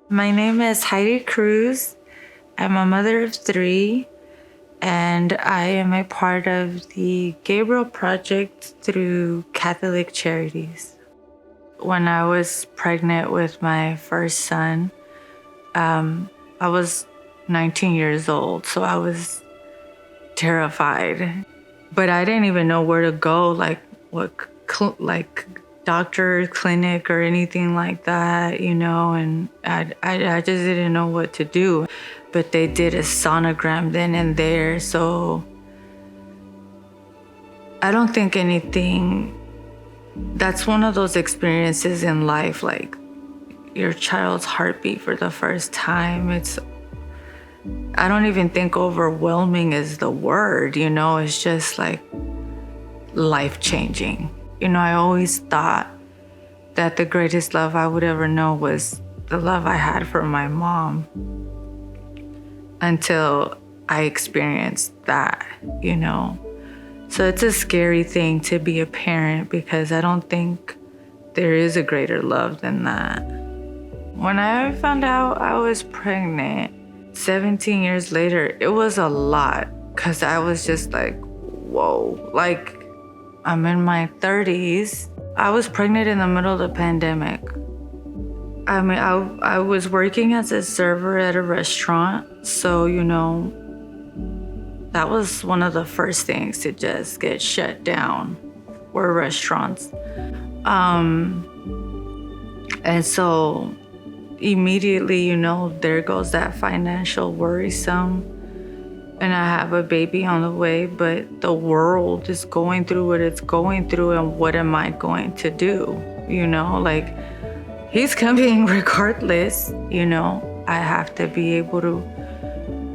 My name is Heidy Cruz. I'm a mother of 3, and I am a part of the Gabriel Project through Catholic Charities. When I was pregnant with my first son, I was 19 years old, so I was terrified. But I didn't even know where to go, like doctor, clinic, or anything like that, and I just didn't know what to do. But they did a sonogram then and there, so I don't think anything, that's one of those experiences in life, like your child's heartbeat for the first time. I don't even think overwhelming is the word, it's just like life-changing. I always thought that the greatest love I would ever know was the love I had for my mom until I experienced that, So it's a scary thing to be a parent because I don't think there is a greater love than that. When I found out I was pregnant 17 years later, it was a lot because I was just like, whoa, like I'm in my 30s. I was pregnant in the middle of the pandemic. I mean, I was working as a server at a restaurant, so, that was one of the first things to just get shut down were restaurants. And so immediately, there goes that financial worrisome. And I have a baby on the way, but the world is going through what it's going through, and what am I going to do? Like, he's coming regardless, I have to be able to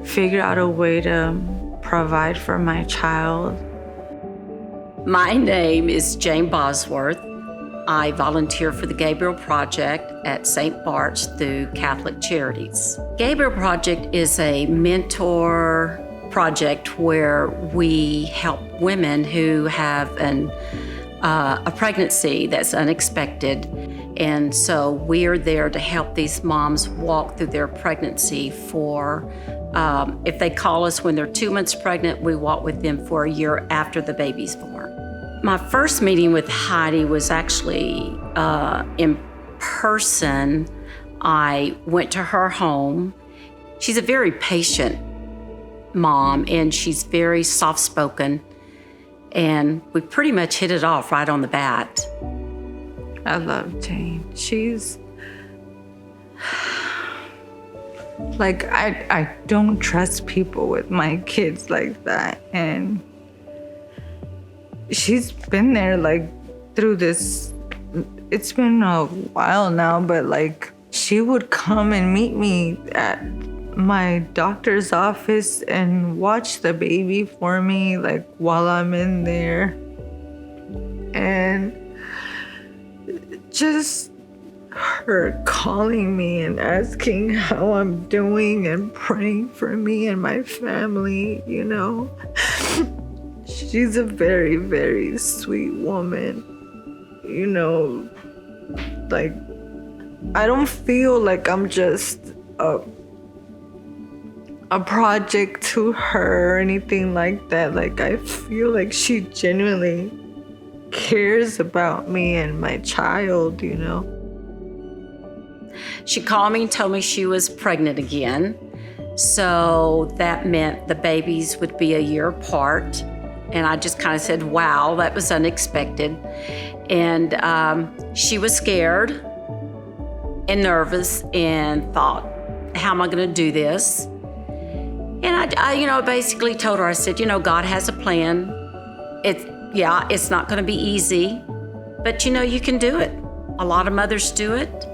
figure out a way to provide for my child. My name is Jane Bosworth. I volunteer for the Gabriel Project at St. Bart's through Catholic Charities. Gabriel Project is a mentor project where we help women who have a pregnancy that's unexpected. And so we're there to help these moms walk through their pregnancy if they call us when they're 2 months pregnant, we walk with them for a year after the baby's born. My first meeting with Heidy was actually in person. I went to her home. She's a very patient mom, and she's very soft-spoken, and we pretty much hit it off right on the bat. I love Jane. She's like, I don't trust people with my kids like that, and she's been there like through this. It's been a while now, but like she would come and meet me at my doctor's office and watch the baby for me, like while I'm in there. And just her calling me and asking how I'm doing and praying for me and my family, She's a very, very sweet woman, like I don't feel like I'm just a project to her or anything like that. Like, I feel like she genuinely cares about me and my child, She called me and told me she was pregnant again. So that meant the babies would be a year apart. And I just kind of said, wow, that was unexpected. And she was scared and nervous and thought, how am I going to do this? And I basically told her, I said, God has a plan. It's not going to be easy, but you can do it. A lot of mothers do it.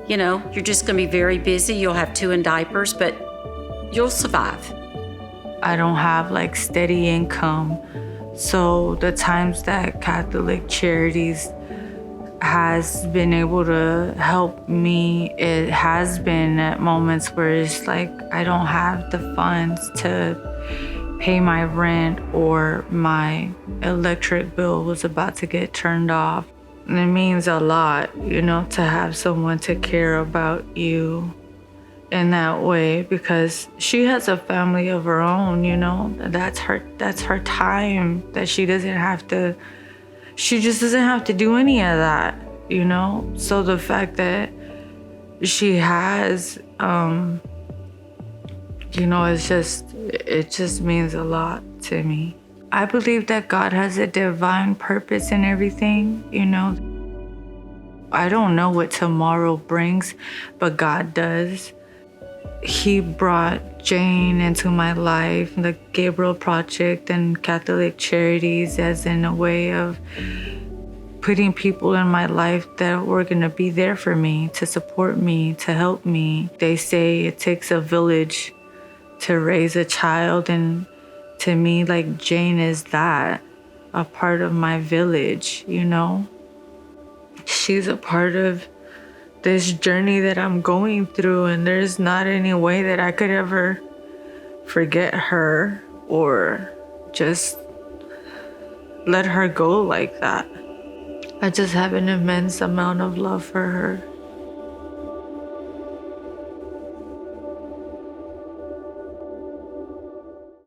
You're just going to be very busy. You'll have 2 in diapers, but you'll survive. I don't have like steady income. So the times that Catholic Charities has been able to help me, it has been at moments where it's like I don't have the funds to pay my rent, or my electric bill was about to get turned off. And it means a lot, to have someone to care about you in that way, because she has a family of her own, you know. That's her time that she just doesn't have to do any of that, you know. So the fact that she has, you know, it just means a lot to me. I believe that God has a divine purpose in everything, you know. I don't know what tomorrow brings, but God does. He brought Jane into my life, the Gabriel Project and Catholic Charities, as in a way of putting people in my life that were going to be there for me, to support me, to help me. They say it takes a village to raise a child, and to me, like, Jane is that, a part of my village, you know. She's a part of this journey that I'm going through, and there's not any way that I could ever forget her or just let her go like that. I just have an immense amount of love for her.